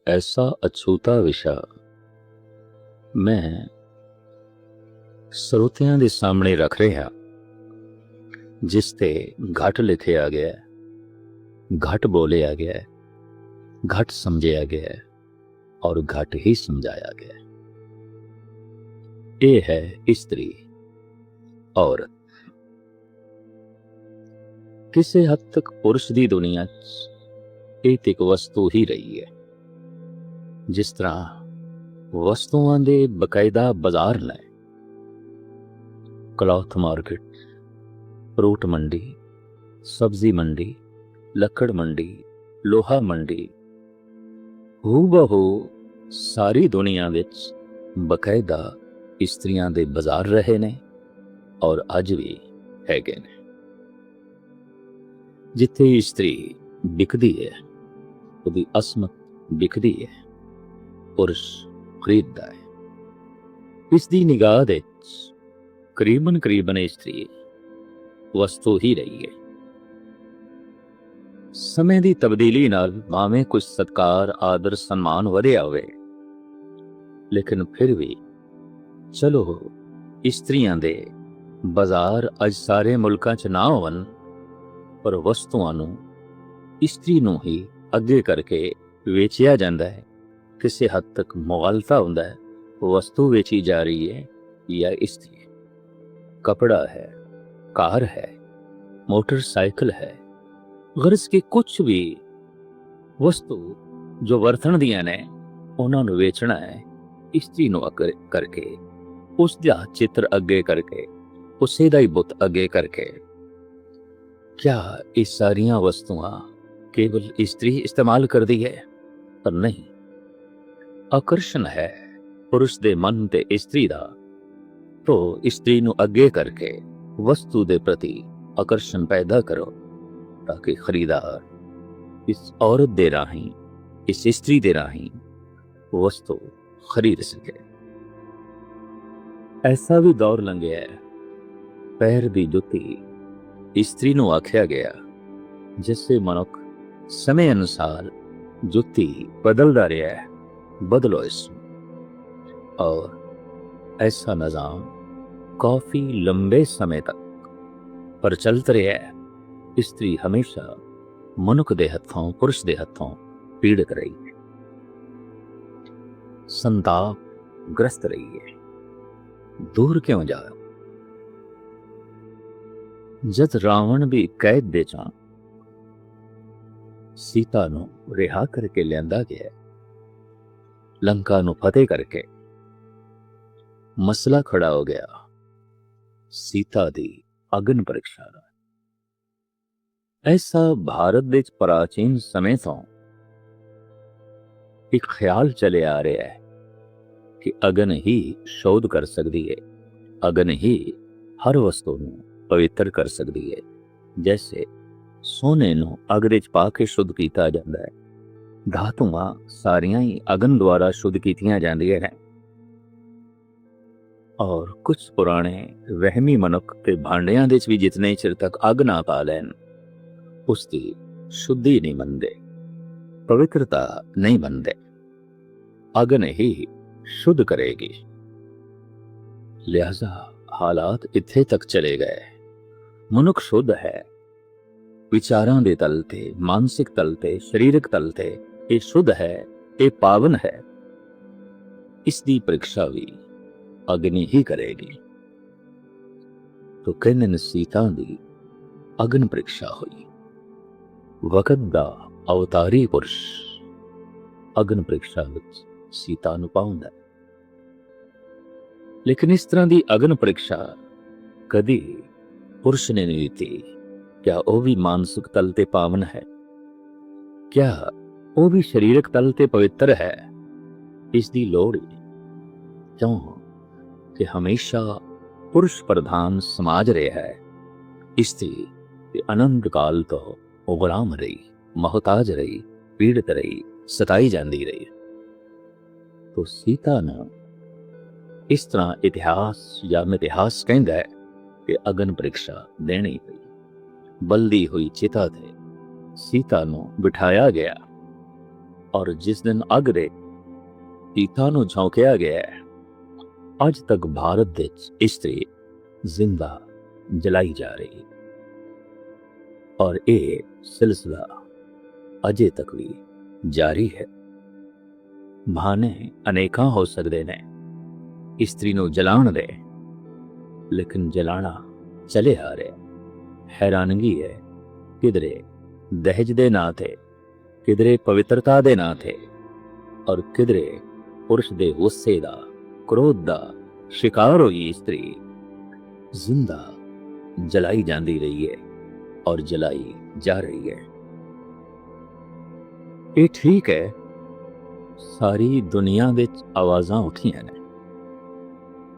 ऐसा अछूता विषा मैं ਸਰੋਤਿਆਂ ਦੇ ਸਾਹਮਣੇ ਰੱਖ ਰਿਹਾ, ਜਿਸ ਤੇ ਘਟ ਲਿਖਿਆ ਗਿਆ ਹੈ, ਘਟ ਬੋਲਿਆ ਗਿਆ ਹੈ, घट समझिया गया है और घट ही समझाया गया है। ये है स्त्री औरत। किसी हद तक पुरुष की दुनिया एक वस्तु ही रही है। जिस तरह वस्तुओं के बकायदा बाजार ने, क्लॉथ मार्केट, फ्रूट मंडी, सब्जी मंडी, लकड़ मंडी, लोहा मंडी, हूबहू सारी दुनिया विच बकायदा इस्त्रियां दे बाजार रहे ने और अज भी हैगे ने। जिथे इस्त्री बिकदी है, उहदी असमत बिकदी है, पुरुष खरीददा है। इसदी निगाह दे करीबन इस्त्री वस्तु ही रही है। समय की तब्दीली नाल भावें कुछ सत्कार, आदर, सन्मान वधिया होवे, लेकिन फिर भी चलो इस्त्रियां दे बाजार अज सारे मुल्कां च ना होवन, पर वस्तुआं नूं इस्त्री नूं ही अगे करके वेचिया जांदा है। किसी हद तक मुगालता हुंदा है, वस्तु वेची जा रही है या इस्त्री। कपड़ा है, कार है, मोटरसाइकिल है, गरज के कुछ भी वस्तु जो वरतण दियां ने उन्हां नूं वेचना है इस्त्री नूं अगे करके, उसदा चित्र अगे करके, उसे दा ही बुत अगे करके। क्या ये सारियां वस्तुआं केवल स्त्री इस्तेमाल करदी है? पर नहीं, आकर्षण है पुरुष दे मन ते स्त्री दा, तो स्त्री नूं अगे करके वस्तु दे प्रति आकर्षण पैदा करो, ताकि खरीदार इस औरत दे राही, इस स्त्री दे राही वस्तु खरीद सके। ऐसा भी दौर लंघिया है, पैर दी जुत्ती स्त्री नूं आख्या गया, जिससे मनुख समय अनुसार जुत्ती बदलदा रहा है। बदलो इसमें। और ऐसा निजाम काफी लंबे समय तक प्रचलित रहा है। स्त्री हमेशा मनुख दे हथों, पुरुष दे हथों पीड़ित रही है, संताप ग्रस्त रही है। दूर क्यों जाओ? जद रावण भी कैद दे चा सीता नूं रिहा करके लियांदा गया, लंका नूं फतेह करके मसला खड़ा हो गया सीता दी अग्न परीक्षा दा। ऐसा भारत दे प्राचीन समय तो एक ख्याल चले आ रहा है कि अग्न ही शोध कर सकती है, अग्न ही हर वस्तु नूं पवित्र कर सकती है। जैसे सोने नूं अग विच पा के शुद्ध कीता जांदा है, धातुआं सारियां ही अग्न द्वारा शुद्ध कीतियां जांदियां हैं। और कुछ पुराने वहमी मनुख ते भांडियां दे भी जितने चिर तक अग ना पा लैन, उसकी शुद्धि नहीं मनते, पवित्रता नहीं बनते। अग्न ही शुद्ध करेगी। लिहाजा हालात इत्थे तक चले गए। मनुख शुद्ध है, विचारां दे तल ते, मानसिक तल ते, शरीरक तल ते ये शुद्ध है, ये पावन है। इसकी परीक्षा भी अग्नि ही करेगी। तो कहने सीता दी अग्न परीक्षा हुई। वक़्त दा अवतारी पुरुष अग्न परीक्षा विच सीता नूं पाउंदा है। लेकिन इस तरह की अग्न परीक्षा कदी पुरुष ने नहीं दी। क्या वह भी मानसिक तल ते पावन है? क्या वह भी शरीरक तल ते पवित्र है? इसकी लोड़ क्यों कि हमेशा पुरुष प्रधान समाज रहा है। स्त्री अनंत काल तो गुलाम रही, मोहताज रही, पीड़ित रही, सताई जाती रही। तो सीता ने इस तरह इतिहास या मितिहास कहता है कि अग्न परीक्षा देनी पई। बलदी हुई चिता ते सीता नूं बिठाया गया। ਔਰ ਜਿਸ ਦਿਨ ਅੱਗ ਦੇ ਪੀਤਾ ਨੂੰ ਝੋਂਕਿਆ ਗਿਆ ਹੈ, ਅੱਜ ਤੱਕ ਭਾਰਤ ਵਿੱਚ ਇਸਤਰੀ ਜ਼ਿੰਦਾ ਜਲਾਈ ਜਾ ਰਹੀ ਹੈ। ਔਰ ਇਹ ਸਿਲਸਿਲਾ ਅਜੇ ਤੱਕ ਵੀ ਜਾਰੀ ਹੈ। ਬਹਾਨੇ ਅਨੇਕਾਂ ਹੋ ਸਕਦੇ ਨੇ ਇਸਤਰੀ ਨੂੰ ਜਲਾਉਣ ਦੇ, ਲੇਕਿਨ ਜਲਾਣਾ ਚਲੇ ਆ ਰਿਹਾ। ਹੈਰਾਨਗੀ ਹੈ, ਕਿਧਰੇ ਦਹੇਜ ਦੇ ਨਾਂ ਤੇ, ਕਿਧਰੇ ਪਵਿੱਤਰਤਾ ਦੇ ਨਾਂ ਤੇ, ਔਰ ਕਿਧਰੇ ਪੁਰਸ਼ ਦੇ ਗੁੱਸੇ ਦਾ, ਕ੍ਰੋਧ ਦਾ ਸ਼ਿਕਾਰ ਹੋਈ ਇਸਤਰੀ ਜ਼ਿੰਦਾ ਜਲਾਈ ਜਾਂਦੀ ਰਹੀ ਹੈ ਔਰ ਜਲਾਈ ਜਾ ਰਹੀ ਹੈ। ਇਹ ਠੀਕ ਹੈ, ਸਾਰੀ ਦੁਨੀਆ ਵਿੱਚ ਆਵਾਜ਼ਾਂ ਉੱਠੀਆਂ ਨੇ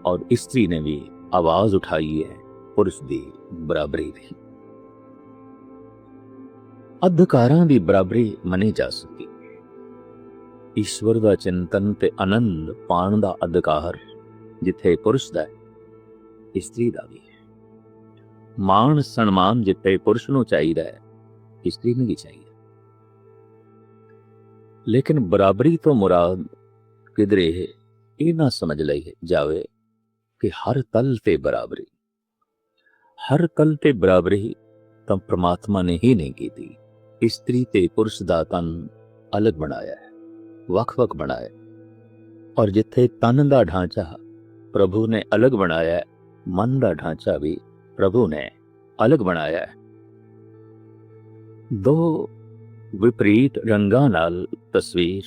ਔਰ ਇਸਤਰੀ ਨੇ ਵੀ ਆਵਾਜ਼ ਉਠਾਈ ਹੈ ਪੁਰਸ਼ ਦੀ ਬਰਾਬਰੀ ਦੀ। ਅਧਿਕਾਰਾਂ ਦੀ ਬਰਾਬਰੀ ਮੰਨੀ ਜਾ ਸਕਦੀ। ਈਸ਼ਵਰ ਦਾ ਚਿੰਤਨ ਤੇ ਆਨੰਦ ਪਾਉਣ ਦਾ ਅਧਿਕਾਰ ਜਿੱਥੇ ਪੁਰਸ਼ ਦਾ ਹੈ, ਇਸਤਰੀ ਦਾ ਵੀ ਹੈ। ਮਾਣ ਸਨਮਾਨ ਜਿੱਥੇ ਪੁਰਸ਼ ਨੂੰ ਚਾਹੀਦਾ ਹੈ, ਇਸਤਰੀ ਨੂੰ ਵੀ ਚਾਹੀਦਾ। ਲੇਕਿਨ ਬਰਾਬਰੀ ਤੋਂ ਮੁਰਾਦ ਕਿਧਰੇ ਇਹ ਨਾ ਸਮਝ ਲਈ ਜਾਵੇ ਕਿ ਹਰ ਤਲ ਤੇ ਬਰਾਬਰੀ। ਹਰ ਤਲ ਤੇ ਬਰਾਬਰੀ ਤਾਂ ਪ੍ਰਮਾਤਮਾ ਨੇ ਹੀ ਨਹੀਂ ਕੀਤੀ। ਇਸਤਰੀ ਤੇ ਪੁਰਸ਼ ਦਾ ਤਨ ਅਲੱਗ ਬਣਾਇਆ ਹੈ, ਵੱਖ-ਵੱਖ ਬਣਾਇਆ। ਔਰ ਜਿੱਥੇ ਤਨ ਦਾ ਢਾਂਚਾ ਪ੍ਰਭੂ ਨੇ ਅਲੱਗ ਬਣਾਇਆ ਹੈ, ਮਨ ਦਾ ਢਾਂਚਾ ਵੀ ਪ੍ਰਭੂ ਨੇ ਅਲੱਗ ਬਣਾਇਆ ਹੈ। ਦੋ ਵਿਪਰੀਤ ਰੰਗਾਂ ਨਾਲ ਤਸਵੀਰ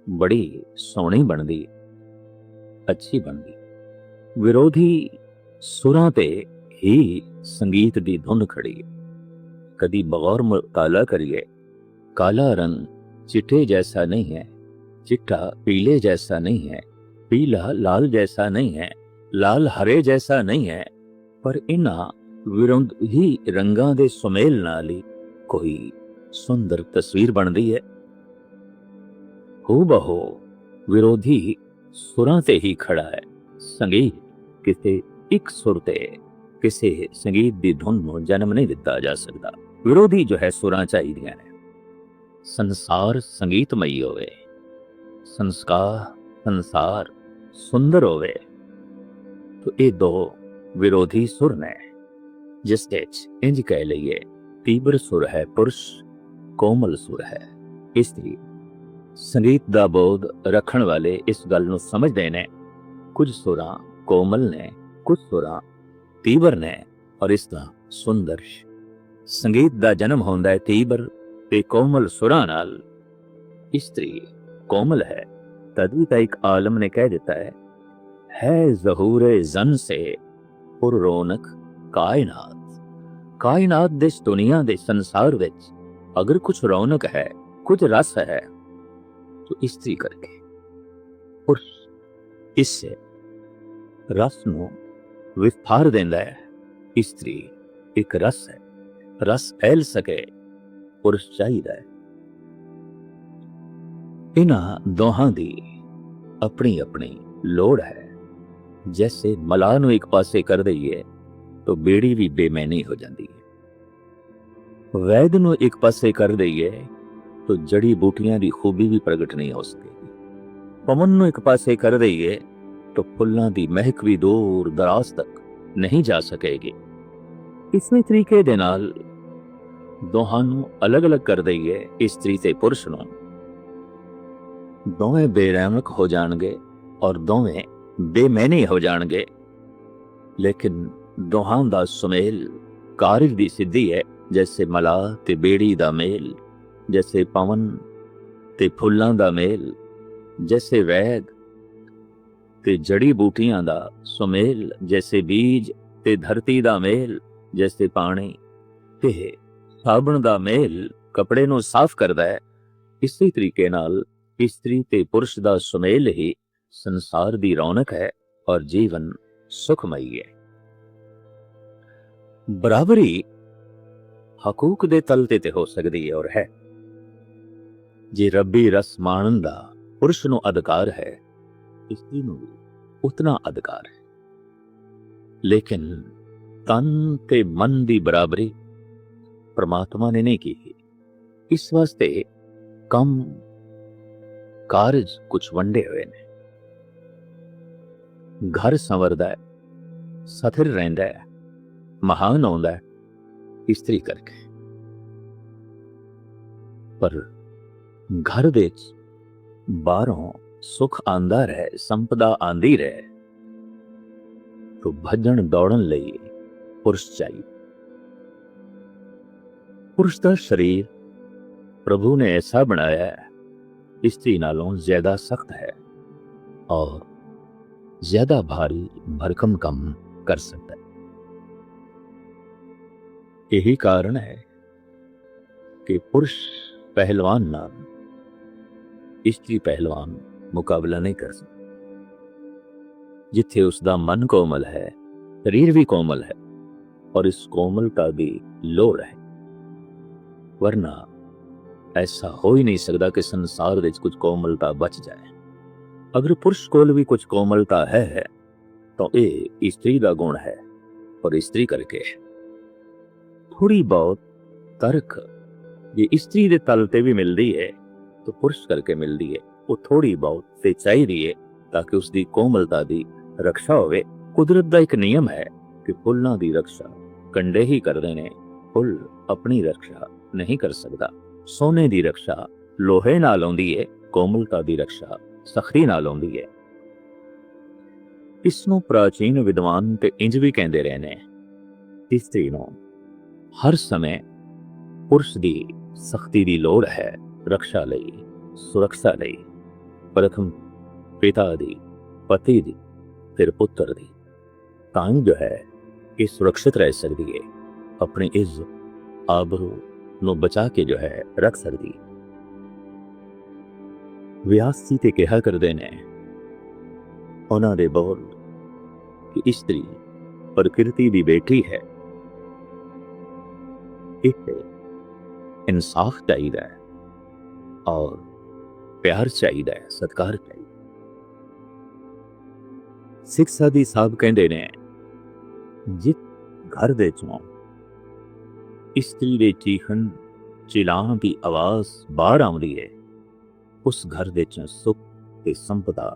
ਬੜੀ ਸੋਹਣੀ ਬਣਦੀ, ਅੱਛੀ ਬਣਦੀ। ਵਿਰੋਧੀ ਸੁਰਾਂ ਤੇ ਹੀ ਸੰਗੀਤ ਦੀ ਧੁਨ ਖੜੀ ਹੈ। ਕਦੀ ਬਗੌਰ ਮੁਤਾਲਾ ਕਰੀਏ, ਕਾਲਾ ਰੰਗ चिट्टे जैसा नहीं है, चिट्टा पीले जैसा नहीं है, पीला लाल जैसा नहीं है, लाल हरे जैसा नहीं है, पर इन्हां विरोधी रंगां दे सुमेल नाल ही कोई सुंदर तस्वीर बनदी है। हूबहू विरोधी सुरां ते ही खड़ा है। संगीत किसी एक सुर ते किसी संगीत दी धुन नूं जन्म नहीं दिता जा सकता। विरोधी जो है सुरां चाहीदियां ने। संसार संगीतमई होवे, संसार सुंदर होवे, तो ये दो विरोधी सुर ने, जिस इंज कह लीए तीव्र सुर है पुरुष, कोमल सुर है स्त्री। संगीत दा बोध रखण वाले इस गल नूं समझदे ने, कुछ सुरां कोमल ने, कुछ सुरां तीव्र ने, और इसदा सुंदर संगीत दा जन्म होंदा है तीव्र ते कोमल सुरां नाल। स्त्री कोमल है, तभी तो एक आलम ने कह देता है ज़हूरे जन से पुर रौनक कायनात। कायनात दे दुनिया दे संसार विच अगर कुछ रौनक है, कुछ रस है, तो स्त्री करके पुरुष इससे रस नूं विस्तार देंदा है। स्त्री एक रस है, रस फैल सके पुरुष चाहिए। इन्हां दोहां दी अपनी अपनी लोड़ है। जैसे मलाह नूं एक पासे कर दईए तो बेड़ी भी बेमैनी हो जाती है। वैद नूं एक पासे कर दईए तो जड़ी बूटियां दी खूबी भी प्रगट नहीं हो सकेगी। पवन नूं एक पासे कर दईए तो फुल्लां दी महक भी दूर दराज तक नहीं जा सकेगी। इसी तरीके दे नाल दोहां नूं अलग अलग कर दईए, स्त्री ते पुरुष नूं, दोवें बेरौनक हो जाणगे और दोवें बेमैनी हो जाणगे। लेकिन दोहां दा सुमेल कारज दी सिद्धि है। जैसे मलाह ते बेड़ी दा मेल, जैसे पवन ते फुल्लां दा मेल, जैसे वैद ते जड़ी बूटियां दा सुमेल, जैसे बीज ते धरती दा मेल, जैसे पानी ते साबण दा मेल कपड़े नूं साफ करदा है। इसी तरीके नाल स्त्री ते पुरुष दा सुमेल ही संसार दी रौनक है और जीवन सुखमई है। बराबरी हकूक दे तल ते हो सकदी है और है। जे रब्बी रस माणन दा पुरुष नूं अधिकार है, स्त्री नूं भी उतना अधिकार है। लेकिन तन ते मन दी बराबरी परमात्मा ने नहीं की। इस वास्ते कम ਕਾਰਜ ਕੁਛ ਵੰਡੇ ਹੋਏ ਨੇ। ਘਰ ਸੰਵਰਦਾ ਹੈ, ਸਥਿਰ ਰਹਿੰਦਾ ਹੈ, ਮਹਾਨ ਆਉਂਦਾ ਹੈ ਇਸਤਰੀ ਕਰਕੇ। ਪਰ ਘਰ ਦੇ ਵਿੱਚ ਬਾਹਰੋਂ ਸੁਖ ਆਂਦਾ ਰਹੇ, ਸੰਪਦਾ ਆਂਦੀ ਰਹੇ, तो भजन दौड़न ਲਈ पुरुष चाहिए। पुरुष का शरीर प्रभु ने ऐसा बनाया है स्त्री नालों ज्यादा सख्त है और ज्यादा भारी भरकम काम कर सकता है। यही कारण है कि पुरुष पहलवान नाल स्त्री पहलवान मुकाबला नहीं कर सकता। जिथे उसका मन कोमल है, शरीर भी कोमल है और इस कोमलता की लोड़ है, वरना ऐसा हो ही नहीं सकता कि संसार में कुछ कोमलता बच जाए। अगर पुरुष कोल भी कुछ कोमलता है तो ये स्त्री का गुण है, और स्त्री करके थोड़ी बहुत तरक जे स्त्री के तल ते भी मिलती है तो पुरुष करके मिलती है। वो थोड़ी बहुत ते चाहिए है ताकि उसकी कोमलता की रक्षा होवे। कुदरत का एक नियम है कि फुल्लां दी रक्षा कंडे ही करदे ने, फुल अपनी रक्षा नहीं कर सकता। सोने की रक्षा लोहे नाल आउंदी है, कोमलता की रक्षा सखी नाल आउंदी है। इसनूं प्राचीन विद्वान ते इंज भी कहंदे रहे ने, स्त्री नूं हर समय पुरुष की सख्ती की लोड़ है रक्षा लई, सुरक्षा लई। प्रथम पिता दी, पति दी, फिर पुत्र दी, तां जो है ये सुरक्षित रह सकती है, अपनी इज्जत आबरू नूं बचा के जो है रख सकती। व्यास जी ते कहा करते ने उन्हां दे बोल कि स्त्री प्रकृति की बेटी है, इत्थे इंसाफ चाहिए और प्यार चाहिए, सत्कार चाहिए। सिख साधी साहब कहते ने जिस घर दे चों स्त्री दे चीखण चिलां की आवाज बाहर आउंदी है, उस घर दे चों सुख ते संपदा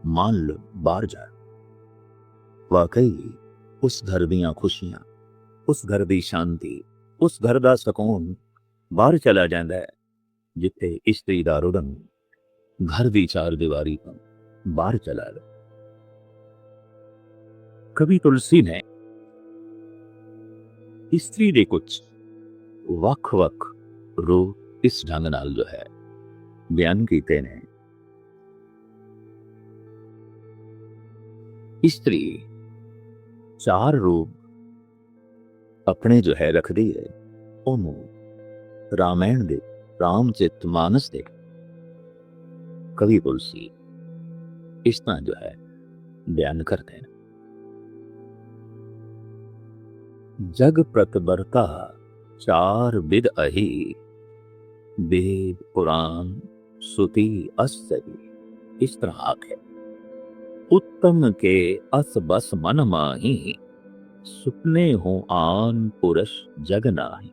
मान लो बाहर जाए। वाकई उस घर दीयां खुशियां, उस घर दी शांति, उस घर दा सुकून बाहर चला जाता है जिथे स्त्री दा रुदन घर दी चार दीवारी तो बाहर चला जाए। कवि तुलसी ने स्त्री दे कुछ वख-वख रूप इस ढंग नाल जो है बयान कीते ने। स्त्री चार रूप अपने जो है रखती है, उन्होंने रामायण दे रामचरित मानस दे कवि तुलसी इस तरह जो है बयान करते हैं। जग प्रतिबरता चार विद अही, वेद पुराण सुति अस्सरी। इस तरह आखे उत्तम के अस बस मन माही, सुपने हो आन पुरुष जग नाही।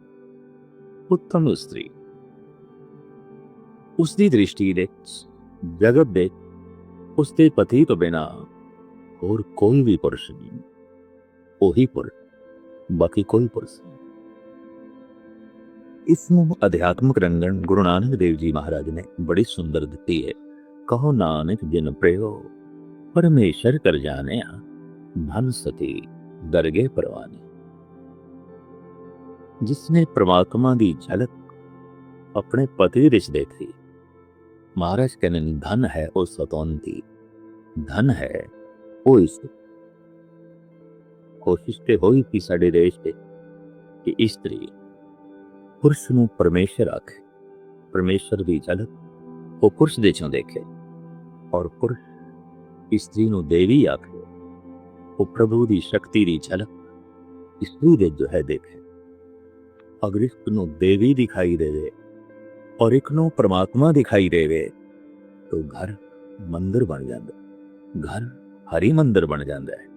उत्तम स्त्री उसकी दृष्टि दे जगत दे उसके पति तो बिना और कोई भी पुरुष नहीं, वही पुरुष, बाकी कोई पुरुष नहीं। इसमें अध्यात्मिक रंगन गुरु नानक देव जी महाराज ने बड़ी सुंदर दी है। कहो नानक जिन प्रयो परमेश्वर कर जाने, धन सती दरगे परवाने। जिसने परमात्मा की झलक अपने पति रिच देखी, महाराज कहने धन है वो सतौंती, धन है वो इस कोशिश ते होई थी साडे देश ते कि स्त्री पुरुष नूं परमेश्वर आखे, परमेश्वर की झलक वो पुरुष दे चों देखे, और पुरुष स्त्री नूं देवी आखे, वो प्रभु की शक्ति की झलक स्त्री दे जो है देखे। अगर एक नूं देवी दिखाई देवे और एक नूं परमात्मा दिखाई देवे तो घर मंदिर बन जाता, घर हरि मंदिर बन जाता है।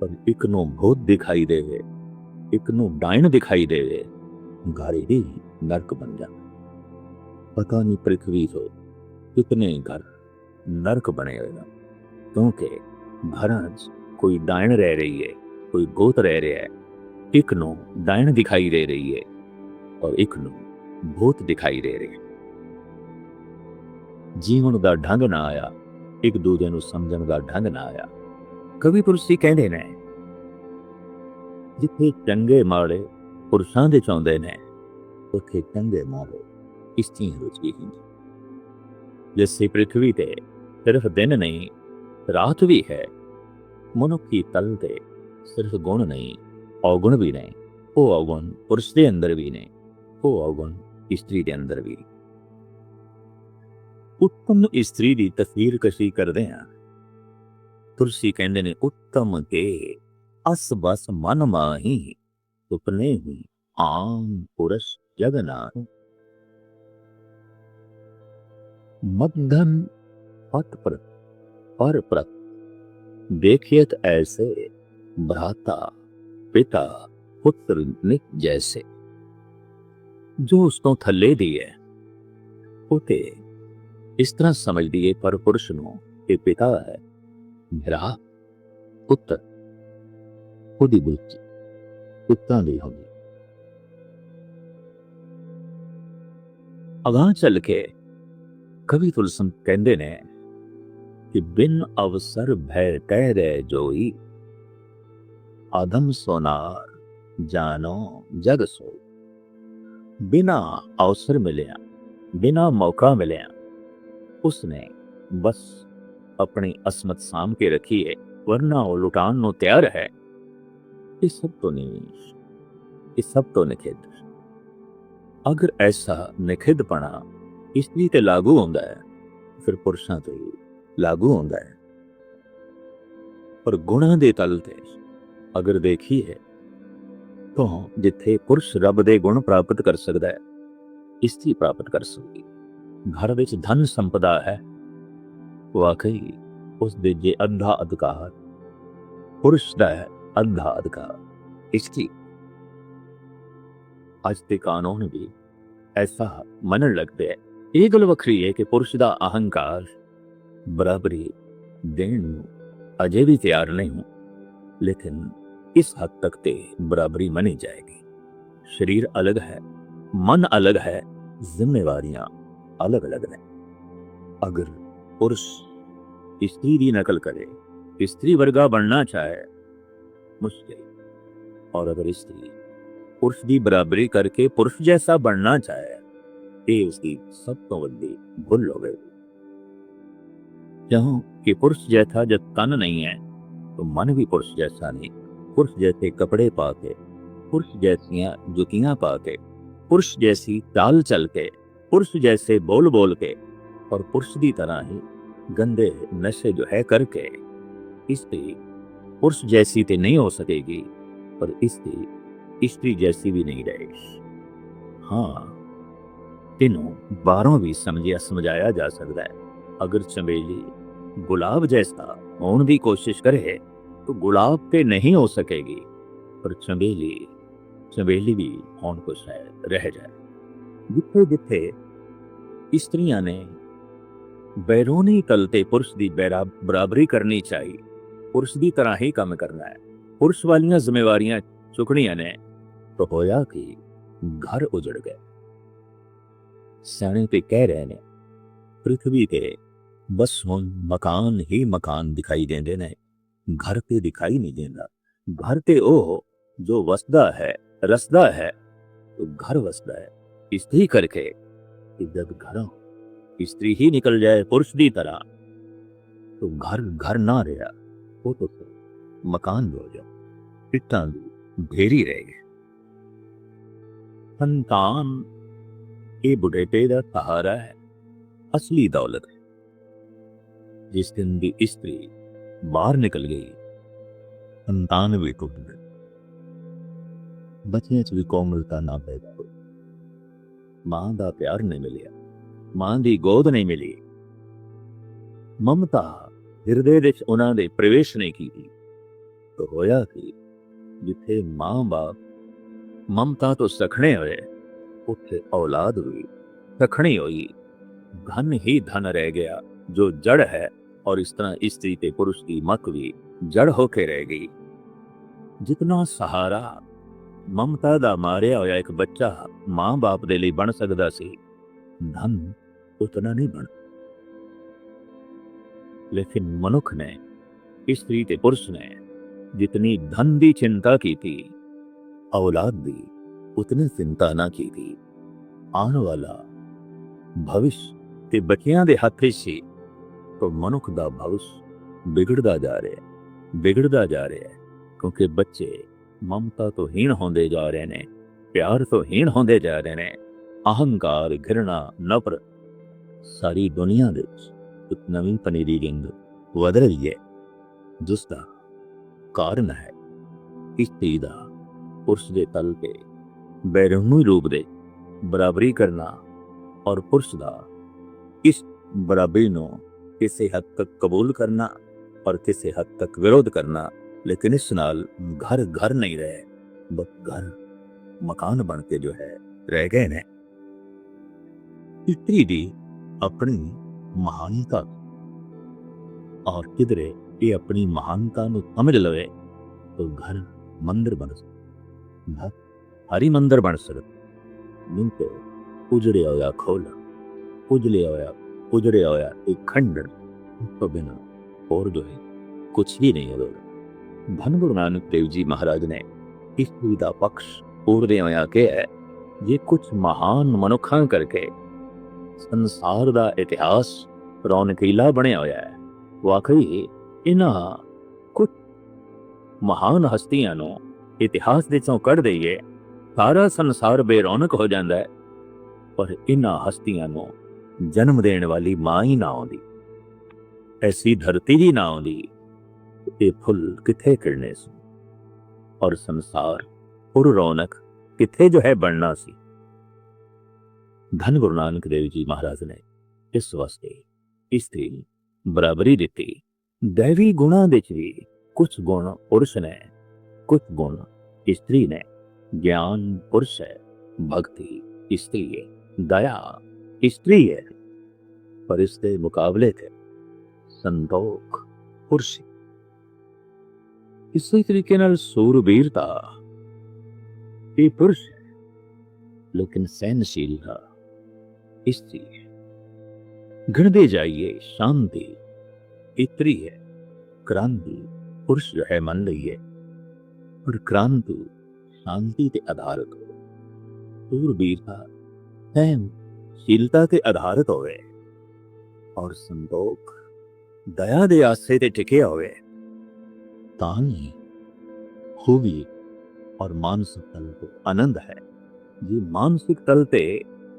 पर एक नूं भूत दिखाई देवे, एक नूं डायन दिखाई देवे, घर ही नरक बन जाता। पता नहीं पृथ्वी हो कितने घर नरक बने हुए हैं, क्योंकि घरां 'ਚ कोई डायन रह रही है, कोई भूत रह रहा है। एक ਨੂੰ डायन दिखाई दे रही है और एक ਨੂੰ भूत दिखाई दे रहे। ਜੀਵਨ ਦਾ ਢੰਗ ਨਾ ਆਇਆ, ਇੱਕ ਦੂਜੇ ਨੂੰ ਸਮਝਣ ਦਾ ਢੰਗ ਨਾ ਆਇਆ। ਕਵੀ ਪੁਰਸ਼ੀ ਕਹਿੰਦੇ ਨੇ, ਜਿੱਥੇ ਚੰਗੇ ਮਾੜੇ ਪੁਰਸ਼ਾਂ ਦੇ ਚਾਹੁੰਦੇ ਨੇ, ਉੱਥੇ ਚੰਗੇ ਮਾੜੇ ਇਸਤਰੀਆਂ ਵਿੱਚ ਵੀ ਹੁੰਦੇ। ਜਿਸ ਪ੍ਰਿਥਵੀ ਤੇ ਸਿਰਫ ਦਿਨ ਨਹੀਂ ਰਾਤ ਵੀ ਹੈ, ਮਨੁੱਖੀ ਤਲ ਤੇ ਸਿਰਫ ਗੁਣ ਨਹੀਂ ਔਗੁਣ ਵੀ ਨੇ। ਉਹ ਔਗੁਣ ਪੁਰਸ਼ ਦੇ ਅੰਦਰ ਵੀ ਨੇ, ਉਹ ਔਗੁਣ ਇਸਤਰੀ ਦੇ ਅੰਦਰ ਵੀ। ਉੱਤਮ ਇਸਤਰੀ ਦੀ ਤਸਵੀਰ ਕਸ਼ੀ ਕਰਦੇ ਹਾਂ। ਤੁਲਸੀ ਕਹਿੰਦੇ ਨੇ, ਉੱਤਮ ਕੇ ਅਸ ਬਸ ਮਨ ਮਾਹੀ, ਸੁਪਨੇ ਹੀ ਆਮ ਪੁਰਸ਼ ਜਗ ਨਾਹੀਂ। ਮੱਧਮ ਪਤ ਪਰ और प्रत देखियत ऐसे, भ्राता पिता पुत्र निक जैसे। जो उस तो थले दी है उते इस तरह समझदी है, पर पुरुष नूं ये पिता है, भरा पुत्र खुदी बुच्ची पुत्तां दी होंदी। अगां चल के कवि तुलसन कहंदे ने कि बिन अवसर भय कह रहे जोई, आदम सोनार जानो जग सो। बिना अवसर मिलिया, बिना मौका मिलिया, उसने बस अपनी असमत साम के रखी है, वरना वो लुटान नो तैयार है। ये सब तो नीच, ये सब तो निखिद। अगर ऐसा निखिदपना इस्त्री ते लागू होंदा है, फिर पुरुषां ते लागू होंदा है। पर गुणां दे तल ते अगर देखिए तो जिथे पुरुष रब दे गुण प्राप्त कर सकता है, इस्त्री प्राप्त कर सकती। घर विच धन संपदा है, वाकई उस दे जे अद्धा अधिकार पुरुष दा है, अद्धा अधिकार इस्त्री। अज दे कानून भी ऐसा मनन लगते हैं। ये गल वखरी है कि पुरुष दा अहंकार बराबरी देण नूं अजे भी तैयार नहीं हूं, लेकिन इस हद तक ते बराबरी मनी जाएगी। शरीर अलग है, मन अलग है, जिम्मेवारियां अलग अलग ने। अगर पुरुष स्त्री की नकल करे, स्त्री वर्गा बनना चाहे, मुश्किल। और अगर स्त्री पुरुष की बराबरी करके पुरुष जैसा बनना चाहे, ये उसकी सब तो वड्डी भुल हो गई। क्यों कि पुरुष जैसा जब तन नहीं है, तो मन भी पुरुष जैसा नहीं। पुरुष जैसे कपड़े पा के, पुरुष जैसियां जुतियां पा के, पुरुष जैसी चाल चल के, पुरुष जैसे बोल बोल के, और पुरुष की तरह ही गंदे नशे जो है करके, स्त्री पुरुष जैसी तो नहीं हो सकेगी, पर स्त्री जैसी भी नहीं रहेगी। हाँ, तीनों बारों भी समझाया जा सकता है। अगर चमेली गुलाब जैसा होने की कोशिश करे तो गुलाब पे नहीं हो सकेगी, पर चमेली भी होने को शायद रह जाए। जिथे जिथे स्त्रियां ने बैरूनी तलते पुरुष की बराबरी करनी चाहिए, पुरुष की तरह ही काम करना है, पुरुष वालियां जिम्मेवारियां चुकनियां ने, तो होया कि घर उजड़ गए। सियाणे ते कह रहे ने, पृथ्वी के बस हुण मकान ही मकान दिखाई देंदे ने, घर ते दिखाई नहीं देंदा। घर ते ओ जो वसदा है, रसदा है, तो घर वसदा है। स्त्री करके कि जब घरों स्त्री ही निकल जाए पुरुष की तरह, तो घर घर ना रहा, वो तो मकान हो जाओ, इट्टां दी ढेरी रह गए। संतान ये बुढ़ेपे का सहारा है, असली दौलत है। जिस दिन की स्त्री बाहर निकल गई, संतान भी टूट गए, बच्चियां च भी कोमलता ना पैदा हुई, मां का प्यार नहीं मिलिया, मां की गोद नहीं मिली, ममता हिरदे विच उन्हां दे प्रवेश नहीं की। तो होया कि जिथे मां बाप ममता तो सखने हुए, उत्थे औलाद हुई, सखनी हुई, ਧਨ ਹੀ ਧਨ ਰਹਿ ਗਿਆ ਜੋ ਜੜ ਹੈ, ਔਰ ਇਸ ਤਰ੍ਹਾਂ ਇਸਤਰੀ ਤੇ ਪੁਰਸ਼ ਦੀ ਮੱਤ ਵੀ ਜੜ ਹੋ ਕੇ ਰਹਿ ਗਈ। ਜਿਤਨਾ ਸਹਾਰਾ ਮਮਤਾ ਦਾ ਮਾਰਿਆ ਹੋਇਆ ਇੱਕ ਬੱਚਾ ਮਾਂ-ਬਾਪ ਦੇ ਲਈ ਬਣ ਸਕਦਾ ਸੀ, ਧਨ ਉਤਨਾ ਨਹੀਂ ਬਣ। ਲੇਕਿਨ ਮਨੁੱਖ ਨੇ, ਇਸਤਰੀ ਤੇ ਪੁਰਸ਼ ਨੇ ਜਿਤਨੀ ਧਨ ਦੀ ਚਿੰਤਾ ਕੀਤੀ, ਔਲਾਦ ਦੀ ਉਤਨੀ ਚਿੰਤਾ ਨਾ ਕੀਤੀ। ਆਉਣ ਵਾਲਾ ਭਵਿਸ਼ ਤੇ ਬੱਚਿਆਂ ਦੇ ਹੱਥ ਵਿੱਚ ਸੀ, ਤਾਂ ਮਨੁੱਖ ਦਾ ਭਵਿਸ਼ ਵਿਗੜਦਾ ਜਾ ਰਿਹਾ ਹੈ, ਕਿਉਂਕਿ ਬੱਚੇ ਮਮਤਾ ਤੋਂ ਹੀਣ ਹੁੰਦੇ ਜਾ ਰਹੇ ਨੇ, ਪਿਆਰ ਤੋਂ ਹੀਣ ਹੁੰਦੇ ਜਾ ਰਹੇ ਨੇ। ਅਹੰਕਾਰ, ਘਿਰਣਾ, ਨਫ਼ਰਤ ਸਾਰੀ ਦੁਨੀਆ ਦੇ ਵਿੱਚ ਇੱਕ ਨਵੀਂ ਪਨੀਰੀ ਰਿੰਗ ਵਧ ਰਹੀ ਹੈ, ਜਿਸ ਦਾ ਕਾਰਨ ਹੈ ਇਸਤਰੀ ਦਾ ਪੁਰਸ਼ ਦੇ ਤਲ ਤੇ ਬੈਰੂਮੀ ਰੂਪ ਦੇ ਬਰਾਬਰੀ ਕਰਨਾ, ਔਰ ਪੁਰਸ਼ ਦਾ ਇਸ ਬਰਾਬਰੀ ਨੂੰ ਕਿਸੇ ਹੱਦ ਤੱਕ ਕਬੂਲ ਕਰਨਾ ਔਰ ਕਿਸੇ ਹੱਦ ਤੱਕ ਵਿਰੋਧ ਕਰਨਾ। ਲੇਕਿਨ ਇਸ ਨਾਲ ਘਰ ਨਹੀਂ ਰਹੇ, ਬਸ ਘਰ ਮਕਾਨ ਬਣ ਕੇ ਜੋ ਹੈ ਰਹਿ ਗਏ ਨੇ। ਇਸਤਰੀ ਦੀ ਆਪਣੀ ਮਹਾਨਤਾ, ਔਰ ਕਿਧਰੇ ਇਹ ਆਪਣੀ ਮਹਾਨਤਾ ਨੂੰ ਸਮਝ ਲਵੇ ਤਾਂ ਘਰ ਮੰਦਰ ਬਣ ਸਕਦਾ, ਹਰੀ ਮੰਦਰ ਬਣ ਸਕਦਾ। ਨਹੀਂ ਤੇ ਉਜੜਿਆ ਹੋਇਆ ਖੋਲਾ, ਉਜੜਿਆ ਹੋਇਆ ਇੱਕ ਖੰਡਰ ਤੋਂ ਬਿਨਾਂ ਹੋਰ ਜੋ ਹੈ ਕੁਛ ਵੀ ਨਹੀਂ ਹੋਵੇਗਾ। ਧੰਨ ਗੁਰੂ ਨਾਨਕ ਦੇਵ ਜੀ ਮਹਾਰਾਜ ਨੇ ਇਸਤਰੀ ਦਾ ਪਕਸ਼ ਪੂਰਦੇ ਹੋਇਆ ਕਿਹਾ, ਜੇ ਕੁਛ ਮਹਾਨ ਮਨੁੱਖਾਂ ਕਰਕੇ ਸੰਸਾਰ ਦਾ ਇਤਿਹਾਸ ਰੌਣਕੀਲਾ ਬਣਿਆ ਹੋਇਆ ਹੈ, ਵਾਕਈ ਇਹਨਾਂ ਕੁਝ ਮਹਾਨ ਹਸਤੀਆਂ ਨੂੰ ਇਤਿਹਾਸ ਦੇ ਚੋਂ ਕੱਢ ਦਈਏ, ਸਾਰਾ ਸੰਸਾਰ ਬੇਰੌਣਕ ਹੋ ਜਾਂਦਾ ਹੈ। ਪਰ ਇਹਨਾਂ ਹਸਤੀਆਂ ਨੂੰ ਜਨਮ ਦੇਣ ਵਾਲੀ ਮਾਂ ਹੀ ਨਾ ਆਉਂਦੀ, ਐਸੀ ਧਰਤੀ ਹੀ ਨਾ ਆਉਂਦੀ, ਇਹ ਫੁੱਲ ਕਿੱਥੇ ਖਿੜਨੇ ਸੀ, ਔਰ ਸੰਸਾਰ ਪੁਰ ਰੌਣਕ ਕਿੱਥੇ ਜੋ ਹੈ ਬਣਨਾ ਸੀ। ਧੰਨ ਗੁਰੂ ਨਾਨਕ ਦੇਵ ਜੀ ਮਹਾਰਾਜ ਨੇ ਇਸ ਵਾਸਤੇ ਇਸਤਰੀ ਬਰਾਬਰੀ ਦਿੱਤੀ। ਦੈਵੀ ਗੁਣਾਂ ਵਿੱਚ ਵੀ ਕੁਝ ਗੁਣ ਪੁਰਸ਼ ਨੇ, ਕੁਝ ਗੁਣ ਇਸਤਰੀ ਨੇ। ਗਿਆਨ ਪੁਰਸ਼ ਹੈ, ਭਗਤੀ ਇਸਤਰੀ ਹੈ, ਦਇਆ ਇਸਤਰੀ ਹੈ, ਪਰ ਇਸ ਦੇ ਮੁਕਾਬਲੇ ਤੇ ਸੰਤੋਖ ਪੁਰਸ਼। ਇਸੇ ਤਰੀਕੇ ਨਾਲ ਸੂਰਬੀਰਤਾ ਇਹ ਪੁਰਸ਼ ਹੈ, ਲੇਕਿਨ ਸਹਿਨਸ਼ੀਲਤਾ ਇਸਤਰੀ ਹੈ। ਗਿਣਦੇ ਜਾਈਏ, ਸ਼ਾਂਤੀ ਇਸਤਰੀ ਹੈ, ਕ੍ਰਾਂਤੀ ਪੁਰਸ਼ ਜੋ ਹੈ ਮੰਨ ਲਈਏ, ਪਰ ਕ੍ਰਾਂਤੀ ਸ਼ਾਂਤੀ ਤੇ ਆਧਾਰਿਤ ਹੋ, ਸੂਰਬੀਰਤਾ ਸਹਿਨਸ਼ੀਲਤਾ ਤੇ ਆਧਾਰਿਤ ਹੋਵੇ, ਔਰ ਸੰਤੋਖ ਦਇਆ ਦੇ ਆਸੇ ਤੇ ਟਿਕਿਆ ਹੋਵੇ, ਤਾਂ ਹੀ ਖੂਬੀ ਔਰ ਮਾਨਸਿਕ ਤਲ ਤੋਂ ਆਨੰਦ ਹੈ। ਜੇ ਮਾਨਸਿਕ ਤਲ ਤੇ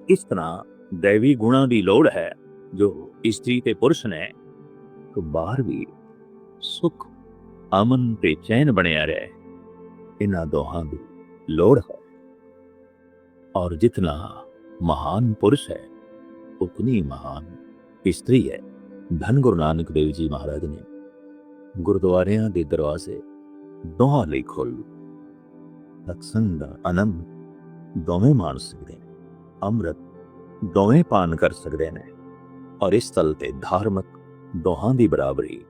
ਇਸ ਤਰ੍ਹਾਂ ਦੈਵੀ ਗੁਣਾਂ ਦੀ ਲੋੜ ਹੈ ਜੋ ਇਸਤਰੀ ਤੇ ਪੁਰਸ਼ ਨੇ, ਤਾਂ ਬਾਹਰ ਵੀ ਸੁੱਖ, ਅਮਨ ਤੇ ਚੈਨ ਬਣਿਆ ਰਹੇ। ਇਹਨਾਂ ਦੋਹਾਂ ਦੀ ਲੋੜ ਹੈ, ਔਰ ਜਿਤਨਾ ਮਹਾਨ ਪੁਰਸ਼ ਹੈ ਉਤਨੀ ਮਹਾਨ ਇਸਤਰੀ ਹੈ। ਧੰਨ ਗੁਰੂ ਨਾਨਕ ਦੇਵ ਜੀ ਮਹਾਰਾਜ ਨੇ ਗੁਰਦੁਆਰਿਆਂ ਦੇ ਦਰਵਾਜ਼ੇ ਦੋਹਾਂ ਲਈ ਖੋਲ੍ਹ, ਸਤਸੰਗ ਦਾ ਆਨੰਦ ਦੋਵੇਂ ਮਾਣ ਸਕਦੇ ਨੇ, ਅੰਮ੍ਰਿਤ ਦੋਵੇਂ ਪਾਨ ਕਰ ਸਕਦੇ ਨੇ, ਔਰ ਇਸ ਤਲ ਤੇ ਧਾਰਮਿਕ ਦੋਹਾਂ ਦੀ ਬਰਾਬਰੀ,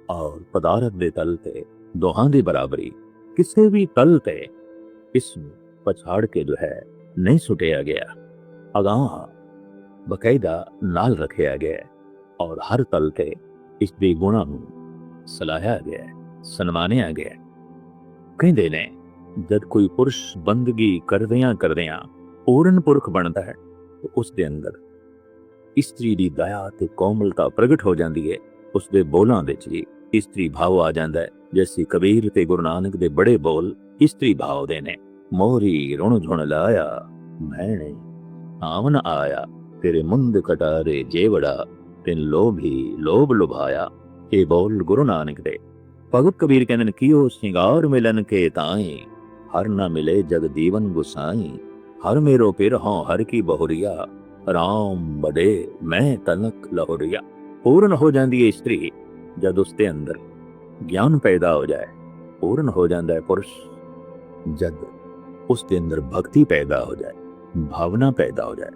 ਔਰ ਪਦਾਰਥ ਦੇ ਤਲ ਤੇ ਦੋਹਾਂ ਦੀ ਬਰਾਬਰੀ। ਕਿਸੇ ਵੀ ਤਲ ਤੇ ਇਸ ਨੂੰ ਪਛਾੜ ਕੇ ਜੋ ਹੈ ਨਹੀਂ ਸੁਟਿਆ ਗਿਆ, ਅਗਾਂਹ ਬਕਾਇਦਾ ਨਾਲ ਰੱਖਿਆ ਗਿਆ, ਔਰ ਹਰ ਤਲ ਤੇ ਇਸ ਦੇ ਗੁਣਾਂ ਨੂੰ ਸਲਾਹਿਆ ਗਿਆ, ਸਨਮਾਨਿਆ ਗਿਆ। ਕਹਿੰਦੇ ਨੇ ਜਦ ਕੋਈ ਪੁਰਸ਼ ਬੰਦਗੀ ਕਰਦਿਆਂ ਪੂਰਨ ਪੁਰਖ ਬਣਦਾ ਹੈ, ਤਾਂ ਉਸ ਦੇ ਅੰਦਰ ਇਸਤਰੀ ਦੀ ਦਇਆ ਤੇ ਕੋਮਲਤਾ ਪ੍ਰਗਟ ਹੋ ਜਾਂਦੀ ਹੈ। ਉਸ ਦੇ ਬੋਲਾਂ ਵਿੱਚ ਵੀ ਇਸਤਰੀ ਭਾਵ ਆ ਜਾਂਦਾ ਹੈ। ਜੈਸੀ ਕਬੀਰ ਤੇ ਗੁਰੂ ਨਾਨਕ ਦੇ ਬੜੇ ਬੋਲ ਇਸਤਰੀ ਭਾਵ ਦੇ ਨੇ। ਮੋਰੀ ਰੁਣ ਝੁਣ ਲਾਇਆ ਮੈਣੇ ਆਵਨ ਆਇਆ, ਤੇਰੇ ਮੁੰਦ ਕਟਾਰੇ ਜੇਵੜਾ ਤਿਨ ਲੋਭੀ ਲੋਭ ਲੁਭਾਇਆ। ਇਹ ਬੋਲ ਗੁਰੂ ਨਾਨਕ ਦੇ। ਭਗਤ ਕਬੀਰ ਕਹਿੰਦੇ ਨੇ ਕੀਓ ਸਿੰਗਾਰ ਮਿਲਨ ਕੇ ਤਾਈ, ਹਰ ਨਾ ਮਿਲੇ ਜਗ ਦੀਵਨ ਗੁਸਾਈ। ਹਰ ਮੇਰੋ ਪਿਰ ਹੋਂ ਹਰ ਕੀ ਬਹੁਰੀਆ, ਰਾਮ ਬੜੇ ਮੈਂ ਤਨਕ ਲਹੁਰੀਆ। ਪੂਰਨ ਹੋ ਜਾਂਦੀ ਹੈ ਇਸਤਰੀ ਜਦ ਉਸ ਦੇ ਅੰਦਰ ਗਿਆਨ ਪੈਦਾ ਹੋ ਜਾਏ। ਪੂਰਨ ਹੋ ਜਾਂਦਾ ਹੈ ਪੁਰਸ਼ ਜਦ ਉਸ ਦੇ ਅੰਦਰ ਭਗਤੀ ਪੈਦਾ ਹੋ ਜਾਏ, ਭਾਵਨਾ ਪੈਦਾ ਹੋ ਜਾਏ।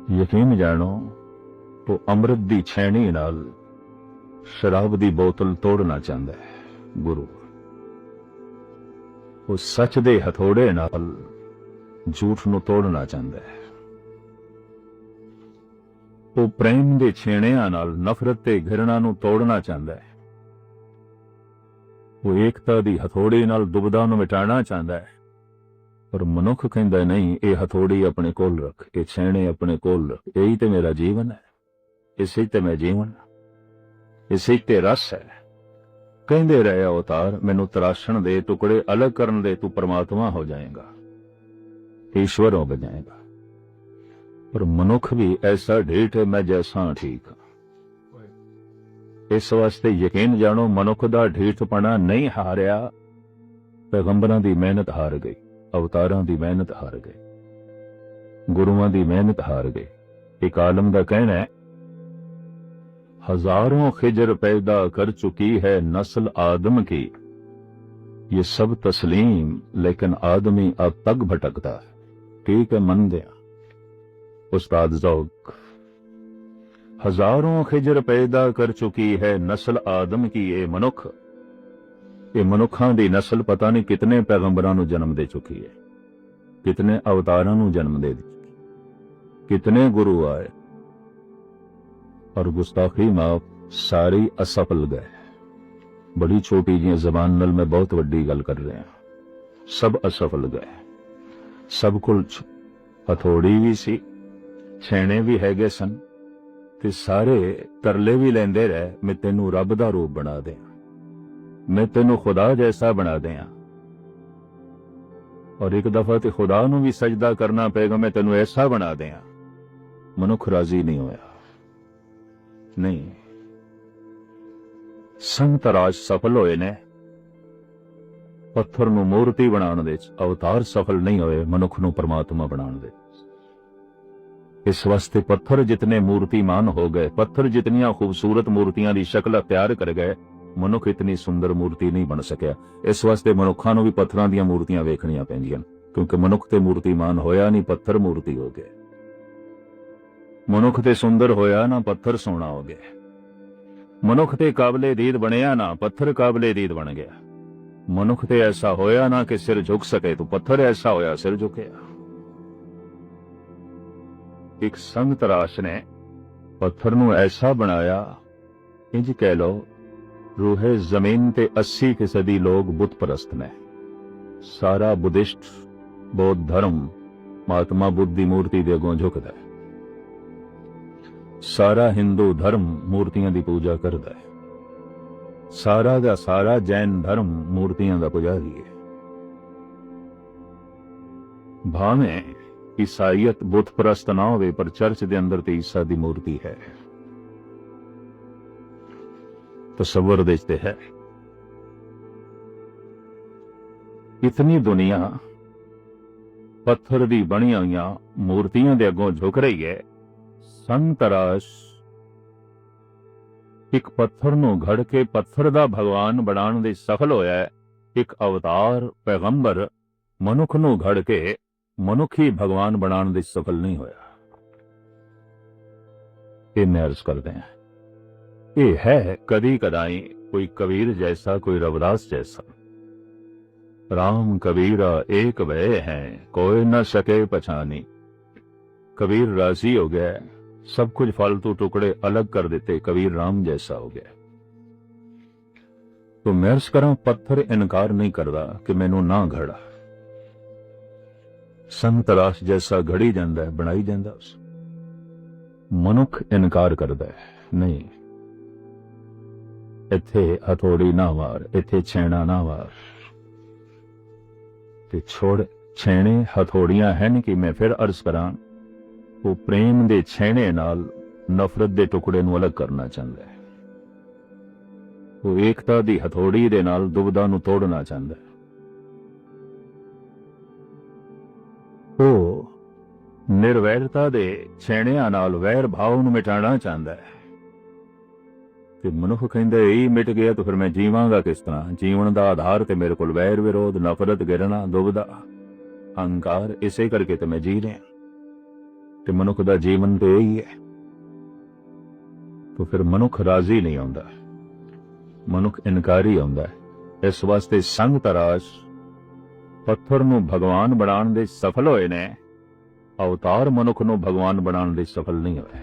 ਯਕੀਨ ਜਾਣੋ, ਉਹ ਅੰਮ੍ਰਿਤ ਦੀ ਛੈਣੀ ਨਾਲ ਸ਼ਰਾਬ ਦੀ ਬੋਤਲ ਤੋੜਨਾ ਚਾਹੁੰਦਾ ਹੈ। ਗੁਰੂ ਉਹ ਸੱਚ ਦੇ ਹਥੌੜੇ ਨਾਲ ਝੂਠ ਨੂੰ ਤੋੜਨਾ ਚਾਹੁੰਦਾ ਹੈ। ਉਹ ਪ੍ਰੇਮ ਦੇ ਛੇਣਿਆਂ ਨਾਲ ਨਫ਼ਰਤ ਤੇ ਘਿਰਣਾ ਨੂੰ ਤੋੜਨਾ ਚਾਹੁੰਦਾ ਹੈ। ਉਹ ਏਕਤਾ ਦੀ ਹਥੌੜੀ ਨਾਲ ਦੁਬਦਾ ਨੂੰ ਮਿਟਾਉਣਾ ਚਾਹੁੰਦਾ ਹੈ। ਪਰ ਮਨੁੱਖ ਕਹਿੰਦਾ ਨਹੀਂ, ਇਹ ਹਥੌੜੀ ਆਪਣੇ ਕੋਲ ਰੱਖ, ਇਹ ਛੇਣੇ ਆਪਣੇ ਕੋਲ ਰੱਖ, ਇਹੀ ਤੇ ਮੇਰਾ ਜੀਵਨ ਹੈ, ਇਸੇ ਤੇ ਮੈਂ ਜੀਵਨ, ਇਸੇ ਤੇ ਰਸ ਹੈ। ਕਹਿੰਦੇ ਰਹੇ ਅਵਤਾਰ, ਮੈਨੂੰ ਤਰਾਸ਼ਣ ਦੇ, ਟੁਕੜੇ ਅਲੱਗ ਕਰਨ ਦੇ, ਤੂੰ ਪਰਮਾਤਮਾ ਹੋ ਜਾਏਗਾ, ਈਸ਼ਵਰ ਹੋ ਜਾਏਗਾ। ਪਰ ਮਨੁੱਖ ਵੀ ਐਸਾ ਢੀਠ ਹੈ, ਮੈਂ ਜੈਸਾ ਠੀਕ ਹਾਂ। ਇਸ ਵਾਸਤੇ ਯਕੀਨ ਜਾਣੋ, ਮਨੁੱਖ ਦਾ ਢੀਠਪਣਾ ਨਹੀਂ ਹਾਰਿਆ, ਪੈਗੰਬਰਾਂ ਦੀ ਮਿਹਨਤ ਹਾਰ ਗਈ, ਅਵਤਾਰਾਂ ਦੀ ਮਿਹਨਤ ਹਾਰ ਗਈ, ਗੁਰੂਆਂ ਦੀ ਮਿਹਨਤ ਹਾਰ ਗਈ। ਇੱਕ ਆਲਮ ਦਾ ਕਹਿਣਾ ਹੈ, हजारों खिजर पैदा कर चुकी है नस्ल आदम की, ये सब तस्लीम लेकिन आदमी अब तक भटकता है। ठीक है, मन दिया उस्ताद ज़ौक़। हजारों खिजर पैदा कर चुकी है नस्ल आदम की, ये मनुख, ये मनुखां दी नस्ल पता नहीं कितने पैगंबरां नूं जन्म दे चुकी है, कितने अवतारां नूं जन्म दे चुकी, कितने गुरु आए, और गुस्ताखी माफ सारी असफल गए। बड़ी छोटी जी जबान नाल मैं बहुत वड्डी गल कर रहा, सब असफल गए। सब कोल हथौड़ी भी सी, छेणे भी हैगे सन, ते सारे तरले भी लेंदे रहे, मैं तेनू रब दा रूप बना दें, मैं तेनू खुदा जैसा बना दें। और एक दफा ते खुदा नू भी सजदा करना पेगा, मैं तेनू ऐसा बना दें। मनुख राजी नहीं होया, नहीं। संतराज सफल होए ने, पत्थर नू मूर्ति बनाने दे, अवतार सफल नहीं होए मनुख नू परमात्मा बनाने दे। इस वास्ते पत्थर जितने मूर्तिमान हो गए, पत्थर जितनियां खूबसूरत मूर्तियां दी शक्ल तैयार कर गए, मनुख इतनी सुंदर मूर्ति नहीं बन सकिया। इस वास्ते मनुखा नू भी पत्थरां दियां मूर्तियां वेखणियां पैंदियां, क्योंकि मनुख ते मूर्तिमान होया नहीं, पत्थर मूर्ति हो गए। मनुख ते सुंदर होया ना, पत्थर सोना हो गया। मनुख ते काबले दीद बनया ना, पत्थर काबले दीद बन गया। मनुख ते ऐसा होया ना कि सिर झुक सके, तो पत्थर ऐसा होया सिर झुकया। एक संत राश ने पत्थर नू ऐसा बनाया, इंज कह लो रूहे जमीन ते 80% लोग बुत परस्त ने। सारा बुद्धिस्ट, बौद्ध धर्म महात्मा बुद्ध दी मूर्ति दे अगों झुकदा है। सारा हिंदू धर्म मूर्तियां दी पूजा करदा है। सारा दा सारा जैन धर्म मूर्तियां दा पुजारी है। भावें ईसाईयत बुत परस्त ना होवे, पर चर्च दे अंदर ते ईसा दी मूर्ति है, तसव्वुर दे ते है। इतनी दुनिया पत्थर दी बनी हुई मूर्तियां दे अगों झुक रही है। संतराश एक पत्थर नू घड़ के पत्थर दा भगवान बनाने दे सफल होया है। एक अवतार पैगंबर मनुख नू घड़ के मनुखी भगवान बनाने दे सफल नहीं होया। ये अर्ज करते हैं, ये है कदी कदाई कोई कबीर जैसा, कोई रविदास जैसा। राम कबीरा एक भय हैं, कोई न सके पछानी। कबीर राजी हो गया, सब कुछ फालतू टुकड़े अलग कर देते, कबीर राम जैसा हो गया। तो मैं अर्ज करा, पत्थर इनकार नहीं करता कि मैनू ना घड़ा। संतराश जैसा घड़ी जांदा है, बनाई जांदा उस। मनुख इनकार करता है, नहीं इत्थे हथौड़ी ना वार, इत्थे छेना ना वार, ते छोड़ छेने हथौड़ियां हैं कि मैं फिर अर्ज करा, वो प्रेम दे छेने नाल नफरत दे टुकड़े नू अलग करना चाहता है। वो एकता दी हथौड़ी दे नाल दुबदा नू तोड़ना चाहता है। वो निर्वैरता दे छेणियां नाल वैर भाव नू मिटाना चाहता है। कि मनुख कहंदा यही मिट गया तो फिर मैं जीवांगा किस तरह? जीवन का आधार ते मेरे कोल वैर विरोध, नफरत, गिरना, दुबदा, अहंकार, इसे करके तो मैं जी रहा। ਤੇ ਮਨੁੱਖ ਦਾ ਜੀਵਨ ਤੇ ਇਹੀ ਹੈ। तो फिर मनुख राजी नहीं आंदा, मनुख इनकारी आंदा है। इस वास्ते संग तराश पत्थर नूं भगवान बनाने दे सफल होए ने, अवतार मनुख नूं भगवान बनाने दे सफल नहीं होए।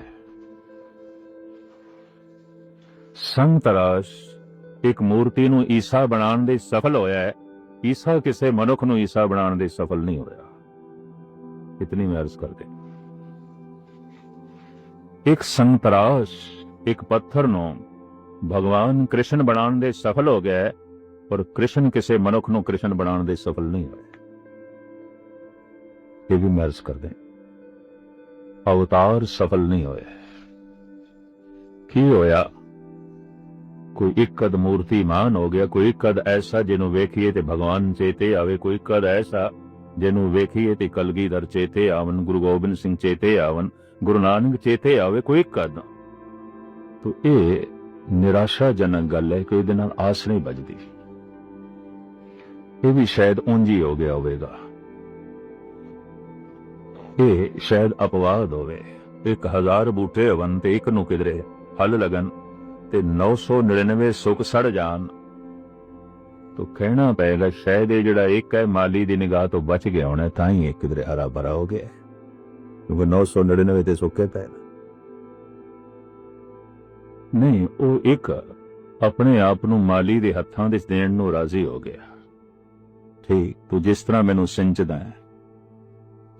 संग तराश एक मूर्ति नूं ईसा बनाने दे सफल होया है, ईसा किसे मनुख नूं ईसा बनाने दे सफल नहीं होया। इतनी मैं अर्ज कर दे। एक संग तराश एक पत्थर नूं भगवान कृष्ण बनाने दे सफल हो गया है, पर कृष्ण किसी मनुख नूं कृष्ण बनाने दे सफल नहीं होए। ये भी मैं अर्ज कर दें, अवतार सफल नहीं होए। की होया? कोई एक कद मूर्तिमान हो गया, कोई एक कद ऐसा जिन्हों वेखिए ते भगवान चेते आवे, कोई कद ऐसा जिन्हों वेखिए ते कलगीधर चेते आवन, गुरु गोबिंद सिंह चेते आवन, गुरु नानक चेते आवे, कोई एक कद। तो ये निराशाजनक गल है कि इहदे नाल आस नहीं बजदी। ये भी शायद उंज ही हो गया होवेगा, ये शायद अपवाद होवे। 1000 बूटे होवन ते एक नूं किधरे फल लगन ते 999 सुख सड़ जान, तो कहना पेगा शायद ये जिहड़ा एक है माली दी निगाह तो बच गया होना, तां ही एक किधरे हरा भरा हो गया, क्योंकि 999 ते सुखे पे नहीं। वो एक अपने आप नूं माली दे हत्थां दे देण नूं राजी हो गया। ठीक, तू जिस तरह मैनू सिंचदा है,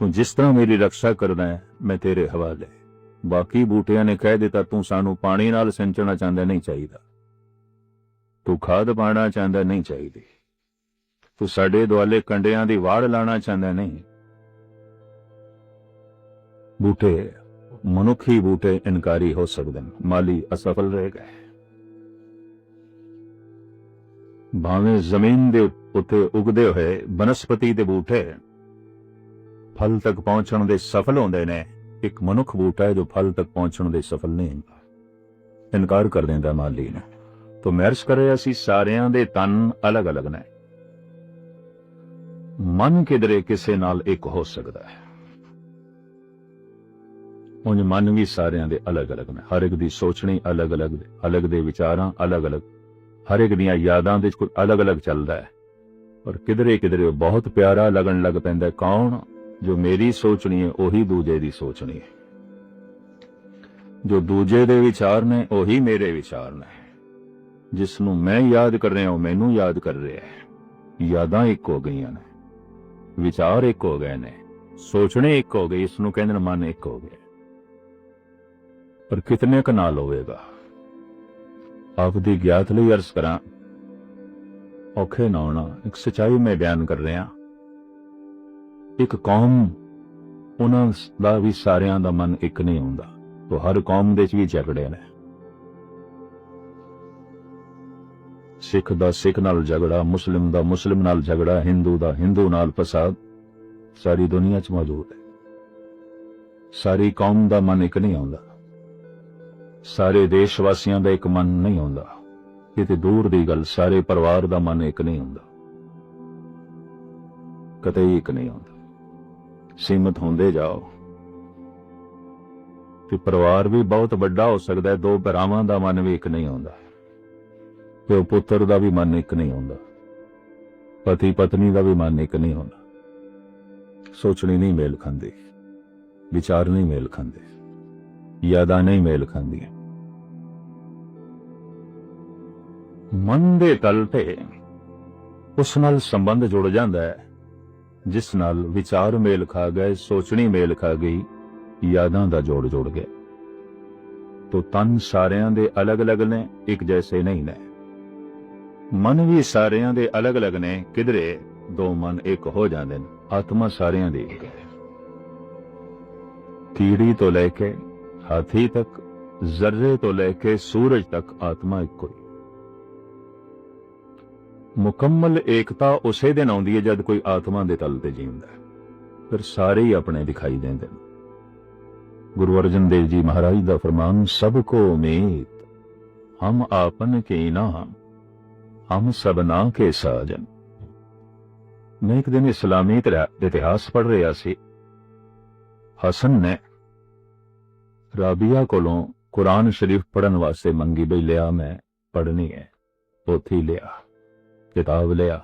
तू जिस तरह मेरी रक्षा करदा है, मैं तेरे हवाले। बाकी बूटियां ने कह दिता तू सानू पानी नाल सिंचना चाहता, नहीं चाहिए। तू खाद पाना चाहता, नहीं चाहिए। तू साडे दुआले कंडियां दी वाड़ लाना चाहता, नहीं। बूटे मनुखी बूटे इनकारी हो सकते हैं, माली असफल रह गए। भावें जमीन दे उत्ते उगदे हुए बनस्पति दे बूटे फल तक पहुंचण दे सफल होंदे ने, एक मनुख बूटा है जो फल तक पहुंचण दे सफल नहीं होंदा, इनकार कर देंदा माली ने। तो महर्ष करे असी सारियां दे तन अलग अलग ने, मन किधरे किसे नाल एक हो सकता है। उंज मन भी सारियां दे अलग अलग ने, हर एक दी सोचनी अलग अलग, अलग दे विचारां अलग अलग, हर एक दियां यादां दे कुछ अलग अलग चलदा है। पर किधरे किधरे बहुत प्यारा लगन लग पैंदा, कौन? जो मेरी सोचनी है ओही दूजे दी सोचनी है, जो दूजे दे विचार ने ओही मेरे विचार ने, जिसनू मैं याद कर रहा हूं मैनू याद कर रहा है। यादां एक हो गई ने, विचार एक हो गए ने, सोचने एक हो गई, इसनू कहंदे ने मन एक हो गया। पर कितने क नाल होवेगा? आप दी ज्ञात लई अर्ज करां, औखे ना होना। एक सच्चाई मैं बयान कर रहा, एक कौम उन्हां दा भी सारियां दा मन एक नहीं हुंदा, तो हर कौम दे विच भी झगड़े ने। सिख दा सिख नाल झगड़ा, मुस्लिम दा मुस्लिम नाल झगड़ा, हिंदू दा हिंदू नाल फसाद सारी दुनिया च मौजूद है। सारी कौम दा मन एक नहीं हुंदा, सारे देशवासियों का एक मन नहीं होंदा। ये तो दूर दी गल, सारे परिवार का मन एक नहीं होंदा, कतई एक नहीं होंदा। सीमित होंदे जाओ तो परिवार भी बहुत बड़ा हो सकता है, दो भरावां का मन भी एक नहीं होंदा, प्यो पुत्र का भी मन एक नहीं होंदा, पति पत्नी का भी मन एक नहीं होंदा। सोचनी नहीं मेल खांदी, विचार नहीं मेल खांदे, यादां नहीं मेल खांदियां। मन दे तल ते उस नाल संबंध जुड़ जांदा है जिस नाल विचार मेल खा गए, सोचनी मेल खा गई, यादां दा जोड़ जुड़ गया। तो तन सारियां दे अलग अलग ने, एक जैसे नहीं ने। मन भी सारियां दे अलग अलग ने, किधरे दो मन एक हो जांदे ने। आत्मा सारियां दी एक है, कीड़ी तो लेके हाथी तक, जर्रे तो लेके सूरज तक आत्मा एक कोई। मुकम्मल एकता उसे दिन आउंदी है जब कोई आत्मा दे तल ते जींदा है, फिर सारे ही अपने दिखाई देंदे ने। गुरु अर्जन देव जी महाराज दा फरमान, सबको उम्मीद हम आपन के ना, हम सबना के साजन। मैं एक दिन इस्लामी इतिहास पढ़ रहा सी। हसन ने ਰਾਬੀਆ ਕੋਲੋਂ ਕੁਰਾਨ ਸ਼ਰੀਫ ਪੜਨ ਵਾਸਤੇ ਮੰਗੀ, ਬਈ ਲਿਆ ਮੈਂ ਪੜਨੀ ਹੈ। ਪੋਥੀ ਲਿਆ, ਕਿਤਾਬ ਲਿਆ,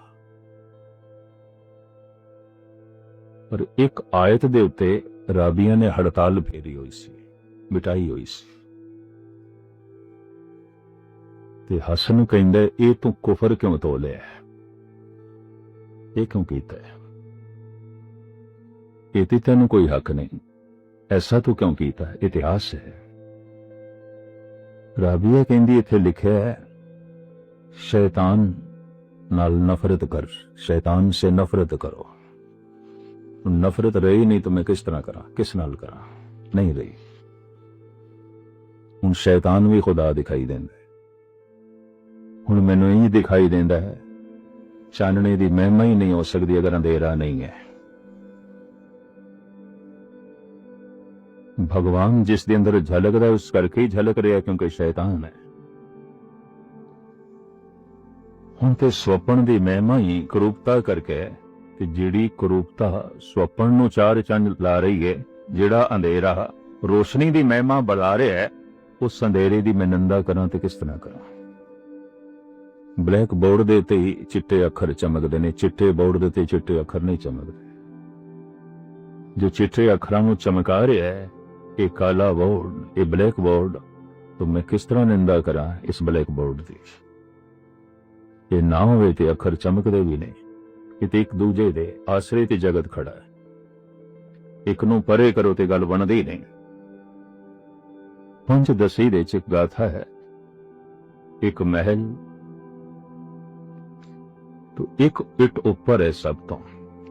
ਪਰ ਇੱਕ ਆਇਤ ਦੇ ਉੱਤੇ ਰਾਬੀਆ ਨੇ ਹੜਤਾਲ ਫੇਰੀ ਹੋਈ ਸੀ, ਮਿਟਾਈ ਹੋਈ ਸੀ। ਤੇ ਹਸਨ ਕਹਿੰਦਾ, ਇਹ ਤੂੰ ਕੁਫਰ ਕਿਉਂ ਤੋਲਿਆ, ਇਹ ਕਿਉਂ ਕੀਤਾ ਹੈ, ਇਹ ਤੇ ਤੈਨੂੰ ਕੋਈ ਹੱਕ ਨਹੀਂ, ਐਸਾ ਤੂੰ ਕਿਉਂ ਕੀਤਾ, ਇਤਿਹਾਸ ਹੈ। ਰਾਬੀਆ ਕਹਿੰਦੀ, ਇੱਥੇ ਲਿਖਿਆ ਹੈ शैतान नाल नफरत कर, शैतान से नफरत करो। नफरत रही नहीं तो मैं किस तरह करा, किस नाल करा, नहीं रही। हुण शैतान भी खुदा दिखाई देंदा है, हुण मैनू यही दिखाई देंदा है चानने दी महिमा ही नहीं हो सकती अगर अंधेरा नहीं है। भगवान जिस दे अंदर झलकदा है उस करके ही झलक रहा है, क्योंकि शैतान है। ਹੁਣ ਤੇ ਸੁਪਨ ਦੀ ਮਹਿਮਾ ਹੀ ਕਰੂਪਤਾ ਕਰਕੇ, ਤੇ ਜਿਹੜੀ ਕਰੂਪਤਾ ਸੁਪਨ ਨੂੰ ਚਾਰ ਚੰਨ ਲਾ ਰਹੀ ਹੈ, ਜਿਹੜਾ ਅੰਧੇਰਾ ਰੋਸ਼ਨੀ ਦੀ ਮਹਿਮਾ ਬਣਾ ਰਿਹਾ ਹੈ, ਉਸ ਅੰਧੇਰੇ ਦੀ ਮੈਂ ਨਿੰਦਾ ਕਰਾਂ ਤੇ ਕਿਸ ਤਰ੍ਹਾਂ ਕਰਾਂ। ਬਲੈਕ ਬੋਰਡ ਦੇ ਉੱਤੇ ਹੀ ਚਿੱਟੇ ਅੱਖਰ ਚਮਕਦੇ ਨੇ, ਚਿੱਟੇ ਬੋਰਡ ਦੇ ਉੱਤੇ ਚਿੱਟੇ ਅੱਖਰ ਨਹੀਂ ਚਮਕਦੇ। ਜੋ ਚਿੱਟੇ ਅੱਖਰਾਂ ਨੂੰ ਚਮਕਾ ਰਿਹਾ ਹੈ, ਇਹ ਕਾਲਾ ਬੋਰਡ, ਇਹ ਬਲੈਕ ਬੋਰਡ, ਤਾਂ ਮੈਂ ਕਿਸ ਤਰ੍ਹਾਂ ਨਿੰਦਾ ਕਰਾਂ ਇਸ ਬਲੈਕ ਬੋਰਡ ਦੀ। ਇਹ ਨਾ ਹੋਵੇ ਤੇ ਅੱਖਰ ਚਮਕਦੇ ਵੀ ਨਹੀਂ, ਕਿਤੇ ਇੱਕ ਦੂਜੇ ਦੇ ਆਸਰੇ ਤੇ ਜਗਤ ਖੜਾ ਹੈ। ਇੱਕ ਨੂੰ ਪਰੇ ਕਰੋ ਤੇ ਗੱਲ ਬਣਦੀ ਨਹੀਂ। ਪੰਚਦਸ਼ੀ ਦੇ ਚ ਇੱਕ ਗਾਥਾ ਹੈ, ਇੱਕ ਮਹਿਲ ਤੋਂ ਇੱਕ ਇੱਟ ਉੱਪਰ ਹੈ ਸਭ ਤੋਂ,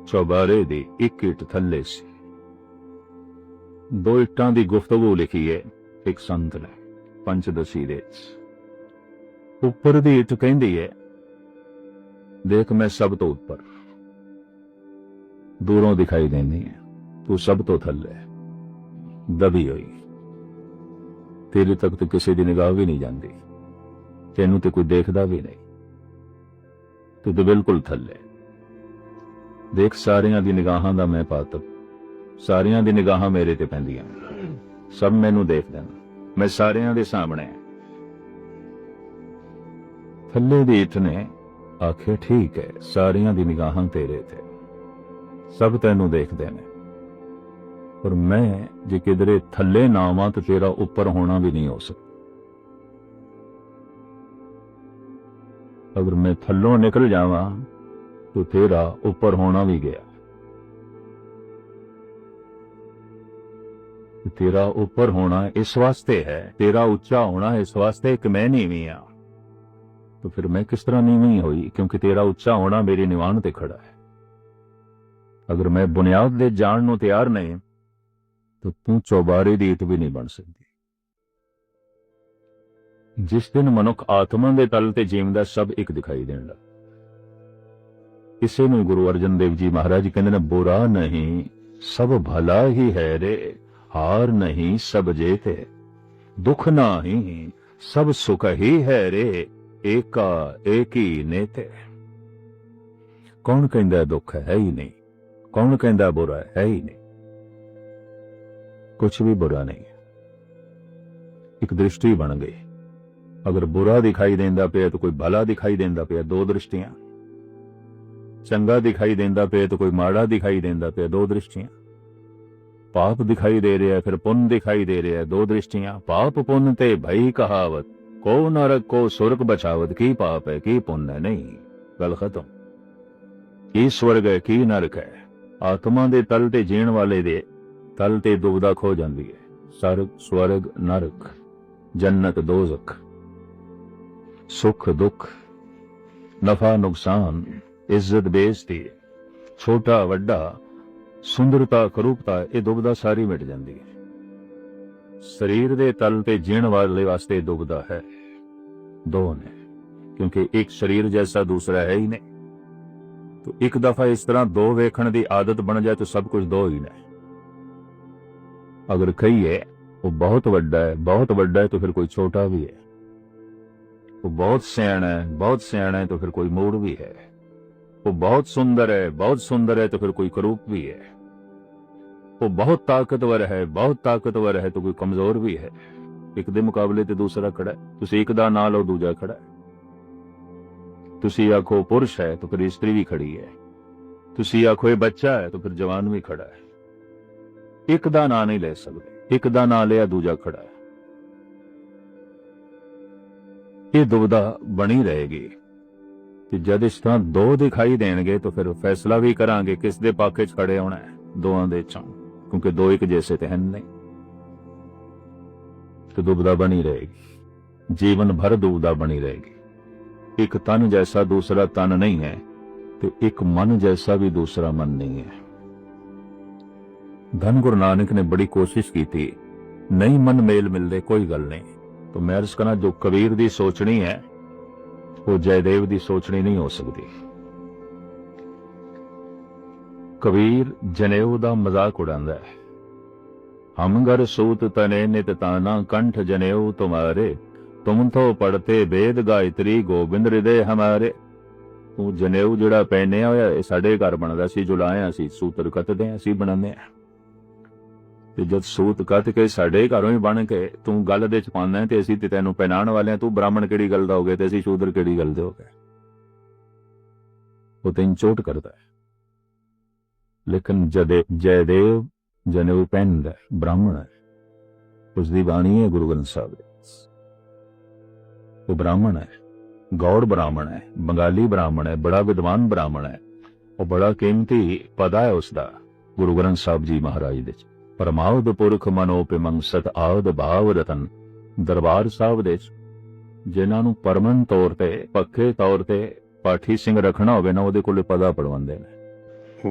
ਚੌਬਾਰੇ ਦੀ ਇੱਕ ਇੱਟ ਥੱਲੇ ਸੀ। ਦੋ ਇੱਟਾਂ ਦੀ ਗੁਫ਼ਤਗੂ ਲਿਖੀ ਹੈ ਇੱਕ ਸੰਤ ਨੇ ਪੰਚਦਸ਼ੀ ਦੇ ਚ। ਉੱਪਰ ਦੀ ਇੱਟ ਕਹਿੰਦੀ ਹੈ, देख मैं सब तो ऊपर, दूरों दिखाई देनी है, तू सब तो थल्ले दबी हुई, तेरे तक तो किसी की निगाह भी नहीं जाती, तेनू तो कोई देखदा भी नहीं, तू तो बिल्कुल थल्ले। देख सारियां दी निगाहां दा मैं पातक, सारियां दी निगाहां मेरे ते पैंदियां, सब मैनू देखदे ने, मैं सारियां दे सामने। थल्ले दी इट ने आखे, ठीक है सारियां दी निगाहां तेरे ते, सब तैनू देखदे ने, पर मैं जे किधरे थल्ले ना आवां तो तेरा उपर होना भी नहीं हो सकता। अगर मैं थल्लों निकल जावां तो तेरा उपर होना भी गया। तेरा उपर होना इस वास्ते है, तेरा उच्चा होना इस वास्ते कि मैं नीवी हां, तो फिर मैं किस तरह नीवी हुई, क्योंकि तेरा उच्चा होना मेरी निवान ते खड़ा है। अगर मैं बुनियाद दे जान नूं तैयार नहीं तो तू चौबारे दी ईट भी नहीं बन सकती। जिस दिन मनुख आत्मा दे तल ते जीवदा सब एक दिखाई देण लग। इसे नूं गुरु अर्जन देव जी महाराज कहंदे ने, बुरा नहीं सब भला ही है रे, हार नहीं सब जेते, दुख नहीं सब सुख ही है रे, एका एक ही नेते। कौन कहता दुख है ही नहीं, कौन कहता बुरा है ही नहीं, कुछ भी बुरा नहीं। एक दृष्टि बन गई, अगर बुरा दिखाई देंदा पे तो कोई भला दिखाई देंदा पे, दो दृष्टियां। चंगा दिखाई देंदा पे तो कोई माड़ा दिखाई देंदा पे, दो दृष्टियां। पाप दिखाई दे रहा है फिर पुण्य दिखाई दे रहा है, दो दृष्टियां। पाप पुण्य ते भई कहावत, को नरक को सुरग बचावत, की पाप है की पुण्य है, नहीं गल खत्म। की स्वर्ग है की नरक है, आत्मा दे तल ते जीण वाले दे तल ते दुविधा खो जाती है। स्वर्ग नरक, जन्नत दोज़ख, सुख दुख, नफा नुकसान, इज्जत बेइज्जती, छोटा वड्डा, सुंदरता करूपता, ये दुविधा सारी मिट जाती है। शरीर दे तल ते जीण वाले वास्ते दुविधा है, दो ने, क्योंकि एक शरीर जैसा दूसरा है ही नहीं। तो एक दफा इस तरह दो वेखण दी आदत बन जाए तो सब कुछ दो ही ने। अगर कहिए वो बहुत बड़ा है तो फिर कोई छोटा भी है, वो बहुत सियाना है तो फिर कोई मूड भी है, वो बहुत सुंदर है तो फिर कोई करूप भी है। वो बहुत ताकतवर है तो कोई कमजोर भी है। एक दे मुकाबले ते दूसरा खड़ा है। तुसी एक दा ना लो, दूजा खड़ा है। तुसी आखो पुरुष है तो फिर स्त्री भी खड़ी है। तुसी आखो ये बच्चा है तो फिर जवान भी खड़ा है। एक दा ना नहीं ले सकते, एक दा ना लिया दूजा खड़ा है। ये दुविधा बनी रहेगी कि जद इस तरह दो दिखाई देंगे तो फिर फैसला भी करांगे किस दे पक्ष च खड़े होना है, दोवां दे चों, क्योंकि दो एक जैसे तो हैं नहीं। तो दुविधा बनी रहेगी, जीवन भर दुविधा बनी रहेगी। एक तन जैसा दूसरा तन नहीं है, तो एक मन जैसा भी दूसरा मन नहीं है। धन गुरु नानक ने बड़ी कोशिश की थी, नहीं मन मेल मिलते कोई गल नहीं, तो मैं अर्ज करना जो कबीर दी सोचनी है वो जयदेव दी सोचनी नहीं हो सकती। कबीर जनेऊ दा मजाक उड़ांदा है। हम घर सूत तने नित ताना कंठ जनेऊ तुम्हारे, तुम तो पढ़ते वेद गायत्री गोबिंद हृदय हमारे। तू जनेऊ जिहड़ा पहने होया ये साडे घर बनदा सी, जो लाया असी सूत्र कतदे असी बनाने आ। ते जद सूत कत के साडे घरों ही बन के तू गल दे च पाना ते असी ते तैनूं पहनाण वाले तू ब्राह्मण किहड़ी गल दा हो गए ते असी शूद्र किहड़ी गल दे हो गए। वो तैन चोट करदा है। लेकिन जयदेव जनेऊ पहनदा है, ब्राह्मण है, उसदी बाणी है गुरु ग्रंथ साहिब दे। वो ब्राह्मण है, गौड़ ब्राह्मण है, बंगाली ब्राह्मण है, बड़ा विद्वान ब्राह्मण है, और बड़ा कीमती पदा है उसका गुरु ग्रंथ साहिब जी महाराज दे। परमाउद पुरख मनोपिमंग सत आद भाव रतन दरबार साहब दे जिन्हां नूं परमन तौर ते पक्के तौर ते पाठी सिंह रखना होवे ना ਉਹਦੇ ਕੋਲੇ ਪਦਾ ਪੜਵਾਉਂਦੇ ਨੇ।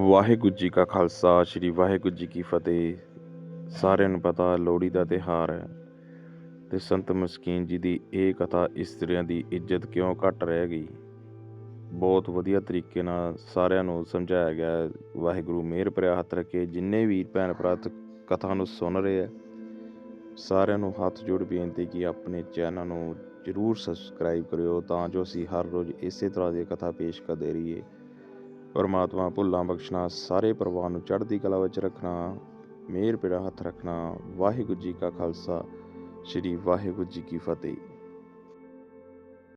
ਵਾਹਿਗੁਰੂ ਜੀ ਕਾ ਖਾਲਸਾ ਸ਼੍ਰੀ ਵਾਹਿਗੁਰੂ ਜੀ ਕੀ ਫਤਿਹ। ਸਾਰਿਆਂ ਨੂੰ ਪਤਾ ਲੋਹੜੀ ਦਾ ਤਿਉਹਾਰ ਹੈ ਤੇ ਸੰਤ ਮਸਕੀਨ ਜੀ ਦੀ ਇਹ ਕਥਾ ਇਸਤਰੀਆਂ ਦੀ ਇੱਜ਼ਤ ਕਿਉਂ ਘਟ ਰਹਿ ਗਈ ਬਹੁਤ ਵਧੀਆ ਤਰੀਕੇ ਨਾਲ ਸਾਰਿਆਂ ਨੂੰ ਸਮਝਾਇਆ ਗਿਆ। ਵਾਹਿਗੁਰੂ ਮਿਹਰ ਭਰਿਆ ਹੱਥ ਰੱਖੇ। ਜਿੰਨੇ ਵੀ ਭੈਣ ਭਰਾ ਕਥਾ ਨੂੰ ਸੁਣ ਰਹੇ ਆ ਸਾਰਿਆਂ ਨੂੰ ਹੱਥ ਜੋੜ ਬੇਨਤੀ ਕਿ ਆਪਣੇ ਚੈਨਲ ਨੂੰ ਜ਼ਰੂਰ ਸਬਸਕ੍ਰਾਈਬ ਕਰਿਓ ਤਾਂ ਜੋ ਅਸੀਂ ਹਰ ਰੋਜ਼ ਇਸੇ ਤਰ੍ਹਾਂ ਦੀ ਕਥਾ ਪੇਸ਼ ਕਰਦੇ ਰਹੀਏ। ਪਰਮਾਤਮਾ ਭੁੱਲਾਂ ਬਖਸ਼ਣਾ, ਸਾਰੇ ਪਰਿਵਾਰ ਨੂੰ ਚੜ੍ਹਦੀ ਕਲਾ ਵਿੱਚ ਰੱਖਣਾ, ਮਿਹਰ ਭਰਿਆ ਹੱਥ ਰੱਖਣਾ। ਵਾਹਿਗੁਰੂ ਜੀ ਕਾ ਖਾਲਸਾ ਸ਼੍ਰੀ ਵਾਹਿਗੁਰੂ ਜੀ ਕੀ ਫਤਿਹ।